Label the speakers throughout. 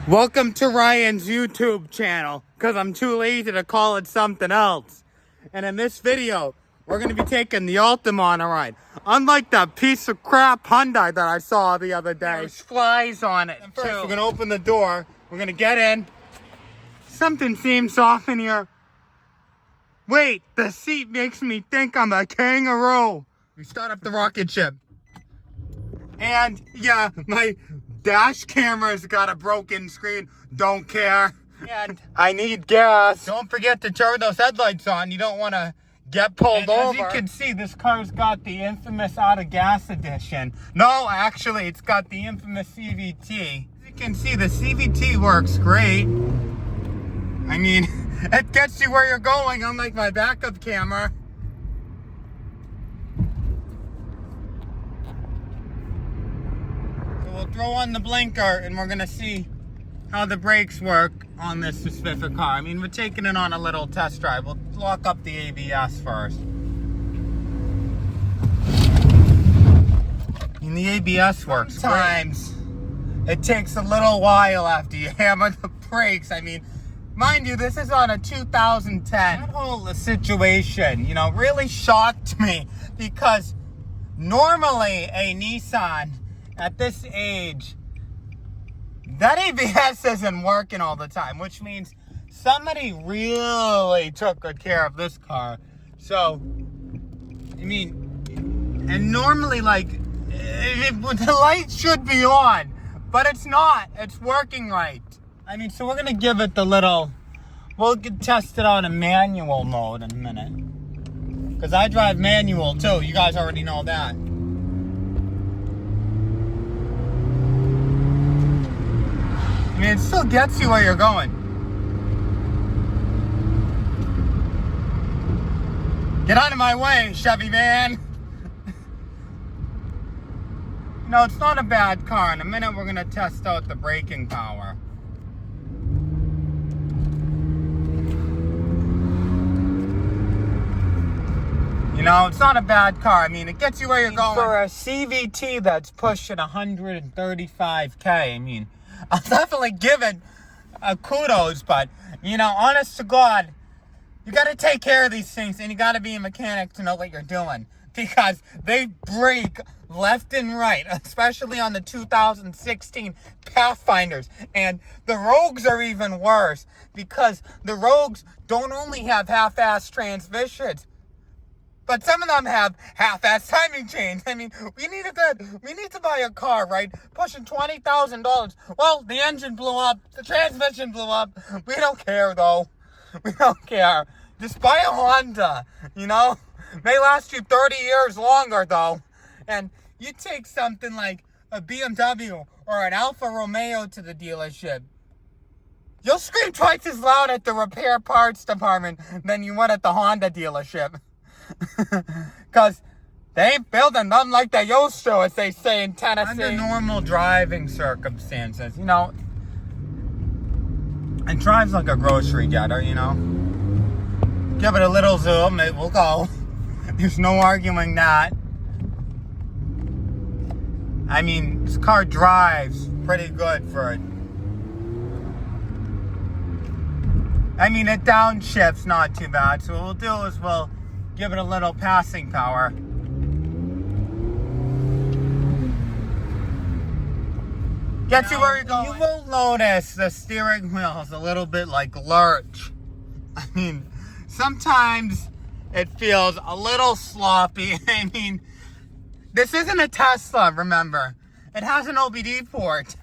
Speaker 1: Welcome to Ryan's YouTube channel, because I'm too lazy to call it something else. And in this video, we're going to be taking the Altima on a ride. Unlike that piece of crap Hyundai that I saw the other day. There's flies on it, and first, we're going to open the door. We're going to get in. Something seems off in here. Wait, the seat makes me think I'm a kangaroo. We start up the rocket ship. And yeah, my dash camera's got a broken screen. Don't care. And I need gas. Don't forget to turn those headlights on. You don't want to get pulled over. As you can see, this car's got the infamous out of gas edition. No, actually, it's got the infamous CVT. As you can see, the CVT works great. I mean, it gets you where you're going, unlike my backup camera. We'll throw on the blinker and we're gonna see how the brakes work on this specific car. I mean, we're taking it on a little test drive. We'll lock up the ABS first. And the ABS works. Sometimes it takes a little while after you hammer the brakes. I mean, mind you, this is on a 2010. That whole situation, you know, really shocked me because normally a Nissan at this age, that ABS isn't working all the time, which means somebody really took good care of this car. So, I mean, and normally, like, the light should be on, but it's not. It's working right. I mean, so we're going to give it the little, we'll test it on a manual mode in a minute. Because I drive manual, too. You guys already know that. I mean, it still gets you where you're going. Get out of my way, Chevy van. No, it's not a bad car. In a minute, we're going to test out the braking power. You know, it's not a bad car. I mean, it gets you where you're going. For a CVT that's pushing 135K, I mean, I'll definitely give it kudos, but, you know, honest to God, you got to take care of these things, and you got to be a mechanic to know what you're doing, because they break left and right, especially on the 2016 Pathfinders, and the Rogues are even worse, because the Rogues don't only have half-ass transmissions, but some of them have half-ass timing chains. I mean, we need to buy a car, right? Pushing $20,000. Well, the engine blew up. The transmission blew up. We don't care, though. We don't care. Just buy a Honda, you know? May last you 30 years longer, though. And you take something like a BMW or an Alfa Romeo to the dealership, you'll scream twice as loud at the repair parts department than you would at the Honda dealership. Because they ain't building nothing like they used to, as they say in Tennessee. Under normal driving circumstances, you know, it drives like a grocery getter, you know. Give it a little zoom, it will go. There's no arguing that. I mean, this car drives pretty good for it. I mean, it downshifts not too bad, so what we'll do is we'll give it a little passing power. Get you where you're going. You will notice the steering wheel is a little bit like lurch. I mean, sometimes it feels a little sloppy. I mean, this isn't a Tesla, remember. It has an OBD port.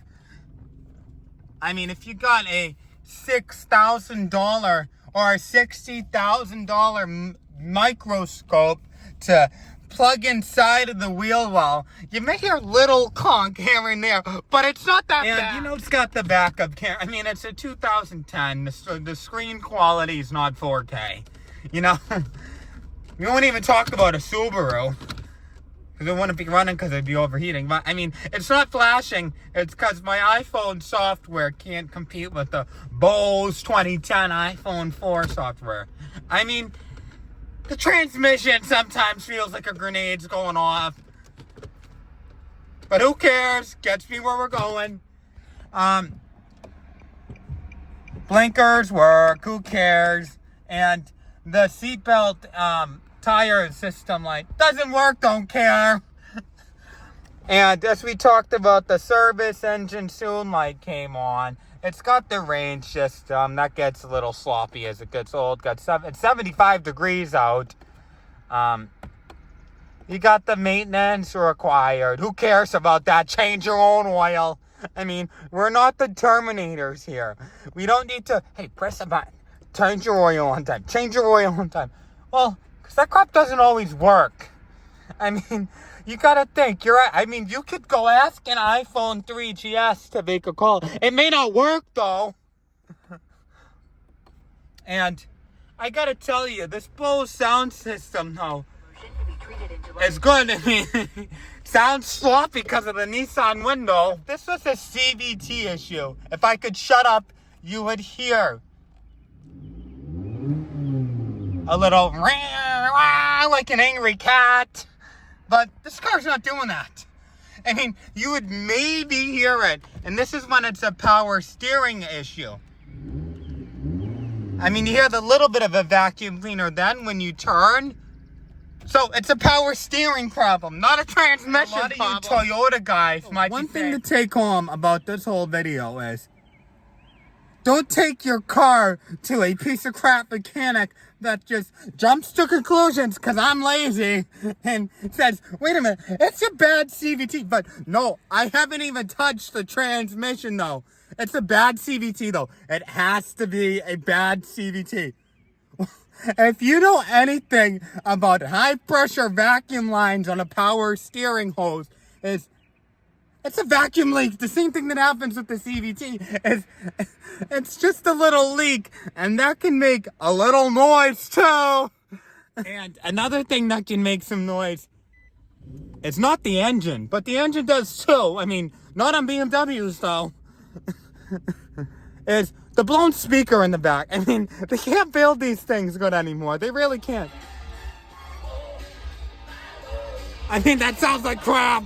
Speaker 1: I mean, if you got a $6,000 or a $60,000 microscope to plug inside of the wheel well, you may hear a little conk here and there, but it's not that bad. You know, it's got the backup camera. I mean, it's a 2010. The screen quality is not 4K. You know, we won't even talk about a Subaru, because it wouldn't be running because it'd be overheating. But, I mean, it's not flashing. It's because my iPhone software can't compete with the Bose 2010 iPhone 4 software. I mean, the transmission sometimes feels like a grenade's going off. But who cares? Gets me where we're going. blinkers work, who cares? And the seatbelt tire system light doesn't work, don't care. And as we talked about, the service engine soon light came on. It's got the range system. That gets a little sloppy as it gets old. It's 75 degrees out. You got the maintenance required. Who cares about that? Change your own oil. I mean, we're not the Terminators here. We don't need to, hey, press a button. Change your oil on time. Change your oil on time. Well, because that crap doesn't always work. I mean, you gotta think. You're right. I mean, you could go ask an iPhone 3GS to make a call. It may not work, though. And I gotta tell you, this Bose sound system, though, is good. I mean, sounds sloppy because of the Nissan window. This was a CVT issue. If I could shut up, you would hear a little like an angry cat. But this car's not doing that. I mean, you would maybe hear it. And this is when it's a power steering issue. I mean, you hear the little bit of a vacuum cleaner then when you turn. So it's a power steering problem, not a transmission problem. A lot of you Toyota guys might One thing to take home about this whole video is, don't take your car to a piece of crap mechanic that just jumps to conclusions because I'm lazy and says, wait a minute, it's a bad CVT. But no, I haven't even touched the transmission though. It's a bad CVT though. It has to be a bad CVT. If you know anything about high pressure vacuum lines on a power steering hose, it's a vacuum leak. The same thing that happens with the CVT is it's just a little leak, and that can make a little noise too. And another thing that can make some noise, it's not the engine, but the engine does too. I mean, not on BMWs though. Is the blown speaker in the back. I mean, they can't build these things good anymore. They really can't. I mean, that sounds like crap.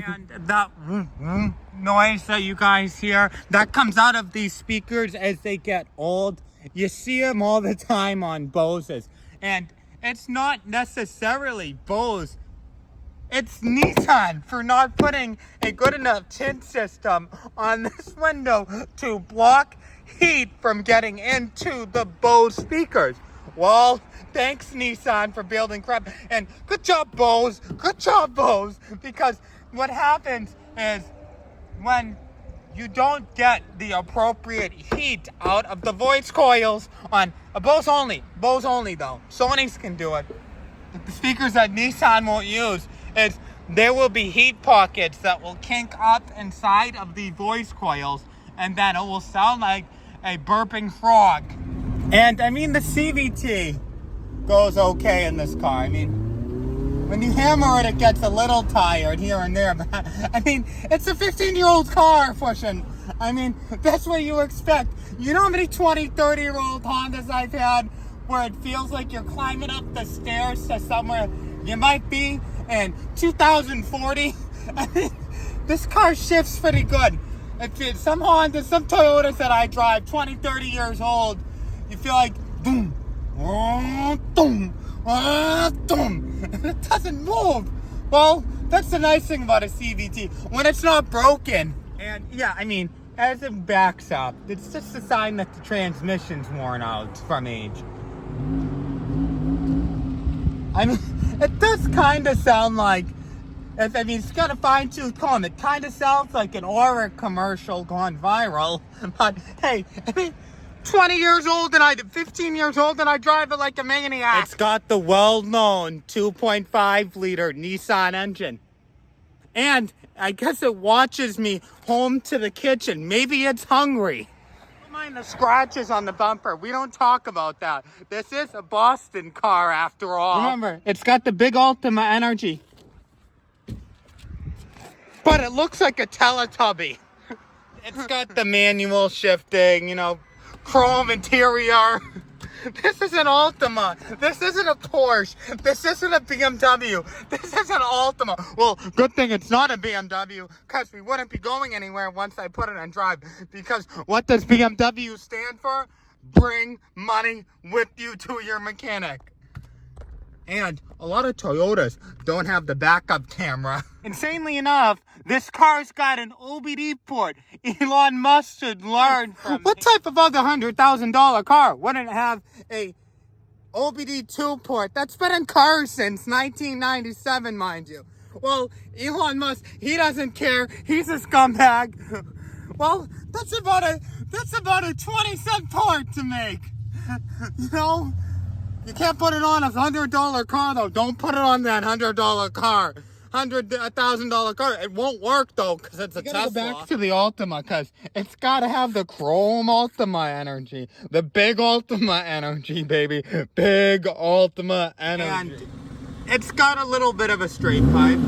Speaker 1: And that noise that you guys hear, that comes out of these speakers as they get old. You see them all the time on Boses. And it's not necessarily Bose. It's Nissan for not putting a good enough tint system on this window to block heat from getting into the Bose speakers. Well, thanks Nissan for building crap. And good job Bose, because what happens is when you don't get the appropriate heat out of the voice coils on a Bose only though. Sony's can do it. The speakers that Nissan won't use is there will be heat pockets that will kink up inside of the voice coils, and then it will sound like a burping frog. And I mean, the CVT goes okay in this car. I mean, when you hammer it, it gets a little tired here and there, but I mean, it's a 15-year-old car pushing. I mean, that's what you expect. You know how many 20, 30-year-old Hondas I've had where it feels like you're climbing up the stairs to somewhere you might be in 2040? I mean, this car shifts pretty good. Some Hondas, some Toyotas that I drive, 20, 30 years old, you feel like, boom, boom, boom. It doesn't move. Well, that's the nice thing about a CVT, when it's not broken. And yeah, I mean, as it backs up, it's just a sign that the transmission's worn out from age. I mean, it does kind of sound like, I mean, it's got a fine-tooth comb. It kind of sounds like an Aura commercial gone viral. But hey, I mean, 20 years old and 15 years old and I drive it like a maniac. It's got the well-known 2.5 liter Nissan engine. And I guess it watches me home to the kitchen. Maybe it's hungry. Don't mind the scratches on the bumper. We don't talk about that. This is a Boston car after all. Remember, it's got the big Altima Energy. But it looks like a Teletubby. It's got the manual shifting, you know, chrome interior. This is an Altima. This isn't a Porsche. This isn't a BMW. This is an Altima. Well, good thing it's not a BMW, because we wouldn't be going anywhere once I put it on drive. Because what does BMW stand for? Bring money with you to your mechanic. And a lot of Toyotas don't have the backup camera. Insanely enough, this car's got an OBD port. Elon Musk should learn from what type of other $100,000 car wouldn't have a OBD2 port? That's been in cars since 1997, mind you. Well, Elon Musk, he doesn't care. He's a scumbag. Well, that's about a 20-cent port to make. You know? You can't put it on a $100 car, though. Don't put it on that $100 car. $1,000 car. It won't work, though, because it's a Tesla. Go back to the Altima, because it's got to have the chrome Altima energy. The big Altima energy, baby. Big Altima energy. And it's got a little bit of a straight pipe,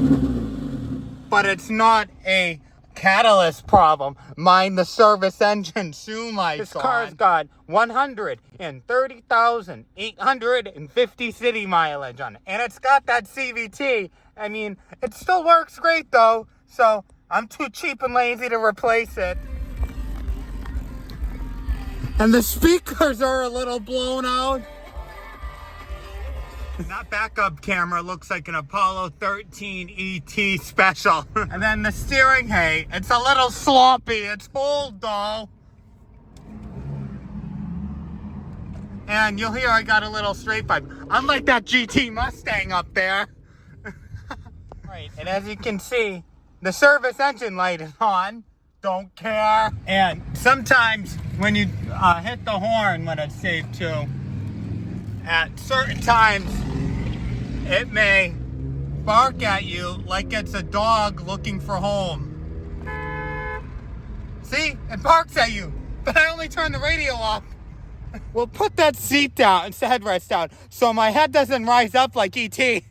Speaker 1: but it's not a catalyst problem. Mind the service engine soon lights on. This car's got 130,850 city mileage on it. And it's got that CVT. I mean, it still works great though. So I'm too cheap and lazy to replace it. And the speakers are a little blown out. That backup camera looks like an Apollo 13 ET special. And then the steering, hey, it's a little sloppy. It's old though. And you'll hear I got a little straight pipe. Unlike that GT Mustang up there. Right, and as you can see, the service engine light is on. Don't care. And sometimes when you hit the horn when it's safe to, at certain times, it may bark at you like it's a dog looking for home. See? It barks at you, but I only turn the radio off. Well, put that seat down, it's the headrest down, so my head doesn't rise up like E.T.